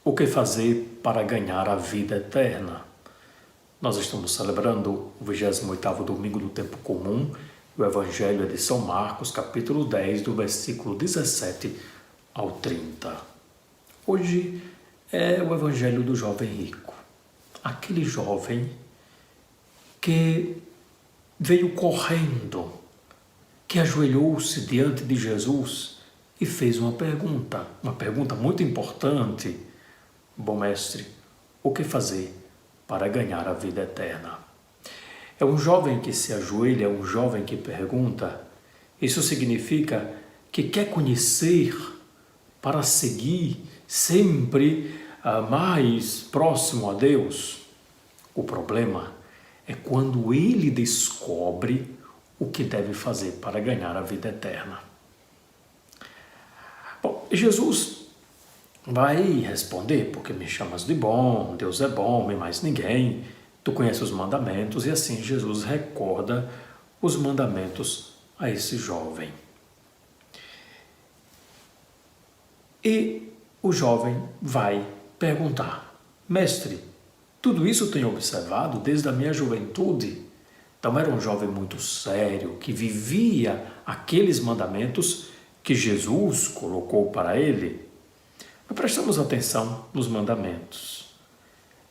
O que fazer para ganhar a vida eterna? Nós estamos celebrando o 28º domingo do tempo comum. O Evangelho é de São Marcos, capítulo 10, do versículo 17 ao 30. Hoje é o Evangelho do jovem rico. Aquele jovem que veio correndo, que ajoelhou-se diante de Jesus e fez uma pergunta muito importante. Bom mestre, o que fazer para ganhar a vida eterna? É um jovem que se ajoelha, é um jovem que pergunta. Isso significa que quer conhecer para seguir sempre mais próximo a Deus. O problema é quando ele descobre o que deve fazer para ganhar a vida eterna. Bom, Jesus vai responder, porque me chamas de bom, Deus é bom e mais ninguém, tu conheces os mandamentos, e assim Jesus recorda os mandamentos a esse jovem. E o jovem vai perguntar: mestre, tudo isso tenho observado desde a minha juventude. Então era um jovem muito sério, que vivia aqueles mandamentos que Jesus colocou para ele. Mas prestamos atenção nos mandamentos.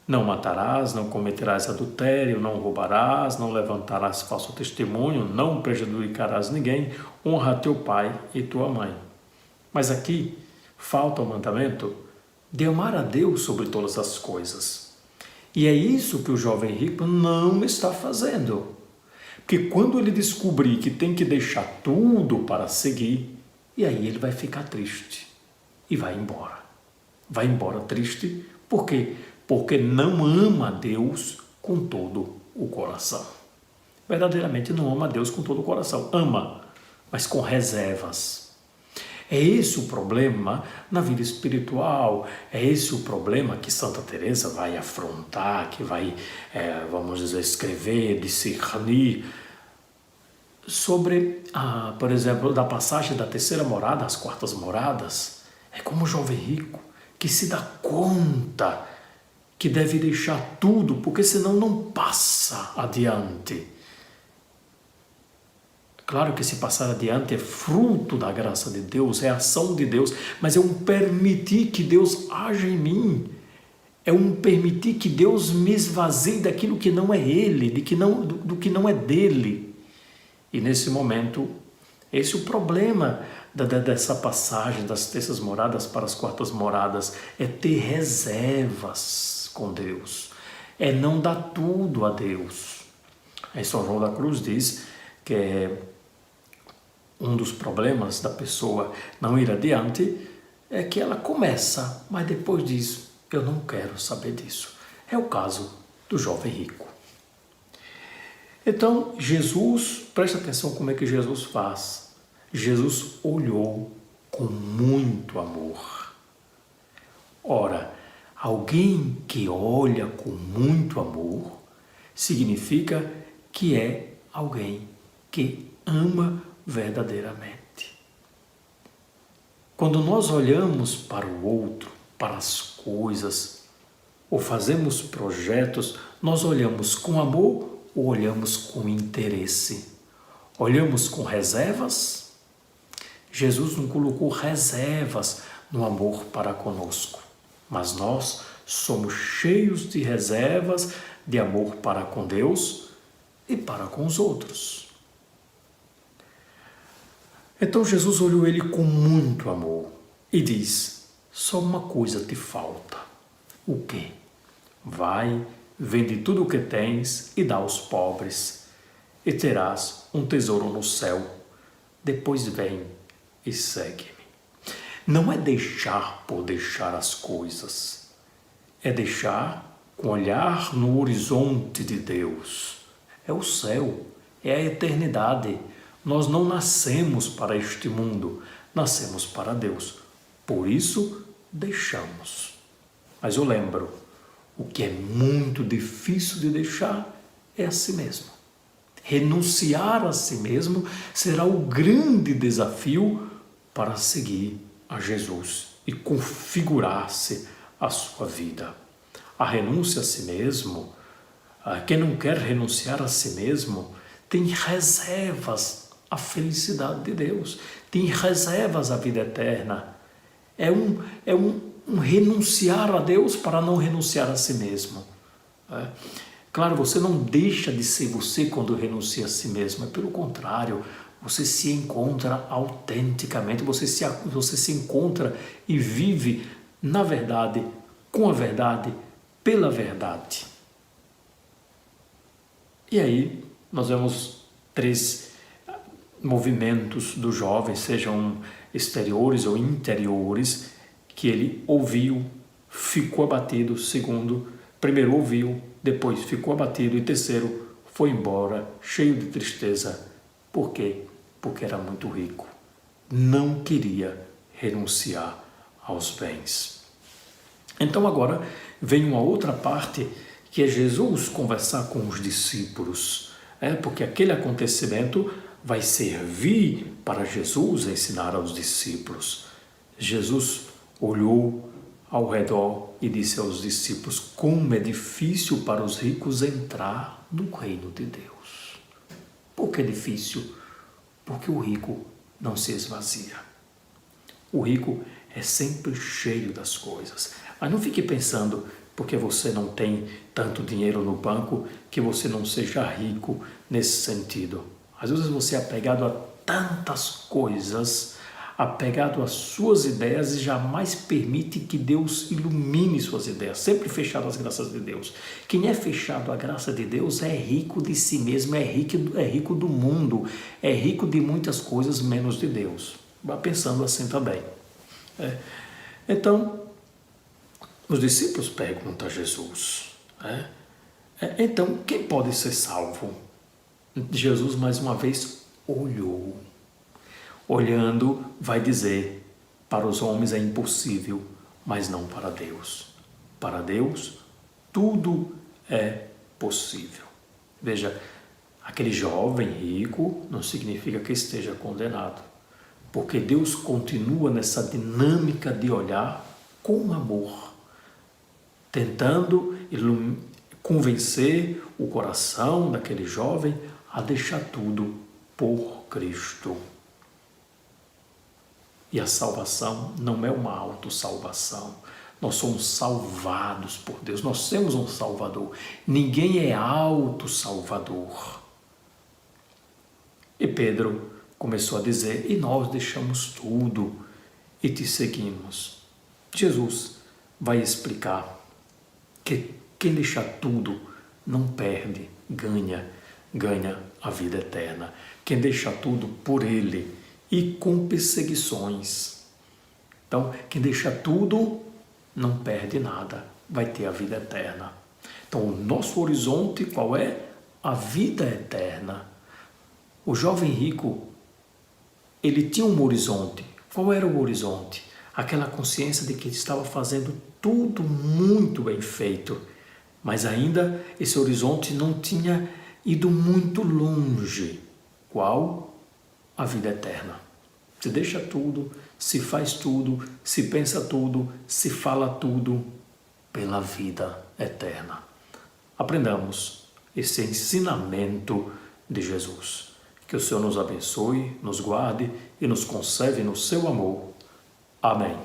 Não matarás, não cometerás adultério, não roubarás, não levantarás falso testemunho, não prejudicarás ninguém, honra teu pai e tua mãe. Mas aqui falta o mandamento de amar a Deus sobre todas as coisas. E é isso que o jovem rico não está fazendo. Porque quando ele descobrir que tem que deixar tudo para seguir, e aí ele vai ficar triste e vai embora. Vai embora triste, por quê? Porque não ama a Deus com todo o coração. Verdadeiramente não ama a Deus com todo o coração. Ama, mas com reservas. É esse o problema na vida espiritual. É esse o problema que Santa Teresa vai afrontar, que vai, vamos dizer, escrever, discernir sobre, por exemplo, da passagem da terceira morada às quartas moradas. É como o jovem rico que se dá conta que deve deixar tudo, porque senão não passa adiante. Claro que se passar adiante é fruto da graça de Deus, é ação de Deus, mas é um permitir que Deus haja em mim, é um permitir que Deus me esvazie daquilo que não é Ele, do que não é dele. E nesse momento, esse é o problema dessa passagem das terças moradas para as quartas moradas, é ter reservas com Deus, é não dar tudo a Deus. Aí São João da Cruz diz que um dos problemas da pessoa não ir adiante é que ela começa, mas depois diz: eu não quero saber disso. É o caso do jovem rico. Então, Jesus, presta atenção como é que Jesus faz. Jesus olhou com muito amor. Ora, alguém que olha com muito amor significa que é alguém que ama verdadeiramente. Quando nós olhamos para o outro, para as coisas, ou fazemos projetos, nós olhamos com amor ou olhamos com interesse? Olhamos com reservas? Jesus não colocou reservas no amor para conosco, mas nós somos cheios de reservas de amor para com Deus e para com os outros. Então Jesus olhou ele com muito amor e diz: só uma coisa te falta. O quê? Vai, vende tudo o que tens e dá aos pobres, e terás um tesouro no céu. Depois vem e segue-me. Não é deixar por deixar as coisas, é deixar com olhar no horizonte de Deus. É o céu, é a eternidade. Nós não nascemos para este mundo, nascemos para Deus. Por isso, deixamos. Mas eu lembro, o que é muito difícil de deixar é a si mesmo. Renunciar a si mesmo será o grande desafio para seguir a Jesus e configurar-se a sua vida. A renúncia a si mesmo, quem não quer renunciar a si mesmo, tem reservas à felicidade de Deus, tem reservas à vida eterna. É um renunciar a Deus para não renunciar a si mesmo. Claro, você não deixa de ser você quando renuncia a si mesmo, é pelo contrário, você se encontra autenticamente, você se encontra e vive na verdade, com a verdade, pela verdade. E aí nós vemos 3 movimentos do jovem, sejam exteriores ou interiores, que ele ouviu, ficou abatido, segundo, primeiro ouviu, depois ficou abatido e terceiro, foi embora, cheio de tristeza. Por quê? Porque era muito rico. Não queria renunciar aos bens. Então agora vem uma outra parte, que é Jesus conversar com os discípulos. Porque aquele acontecimento vai servir para Jesus ensinar aos discípulos. Jesus olhou ao redor e disse aos discípulos: como é difícil para os ricos entrar no reino de Deus. Por que é difícil? Porque o rico não se esvazia. O rico é sempre cheio das coisas. Mas não fique pensando, porque você não tem tanto dinheiro no banco, que você não seja rico nesse sentido. Às vezes você é apegado a tantas coisas, apegado às suas ideias e jamais permite que Deus ilumine suas ideias, sempre fechado às graças de Deus. Quem é fechado à graça de Deus é rico de si mesmo, é rico do mundo, é rico de muitas coisas menos de Deus. Vá pensando assim também. Então, os discípulos perguntam a Jesus, então quem pode ser salvo? Jesus mais uma vez olhou. Olhando, vai dizer: para os homens é impossível, mas não para Deus. Para Deus, tudo é possível. Veja, aquele jovem rico não significa que esteja condenado, porque Deus continua nessa dinâmica de olhar com amor, tentando convencer o coração daquele jovem a deixar tudo por Cristo. E a salvação não é uma autossalvação. Nós somos salvados por Deus. Nós temos um Salvador. Ninguém é autossalvador. E Pedro começou a dizer: e nós deixamos tudo e te seguimos. Jesus vai explicar que quem deixa tudo não perde, ganha a vida eterna. Quem deixa tudo por Ele e com perseguições. Então, quem deixa tudo não perde nada, vai ter a vida eterna. Então, o nosso horizonte qual é? A vida eterna. O jovem rico, ele tinha um horizonte. Qual era o horizonte? Aquela consciência de que ele estava fazendo tudo muito bem feito, mas ainda esse horizonte não tinha ido muito longe. Qual? A vida eterna. Se deixa tudo, se faz tudo, se pensa tudo, se fala tudo pela vida eterna. Aprendamos esse ensinamento de Jesus. Que o Senhor nos abençoe, nos guarde e nos conserve no seu amor. Amém.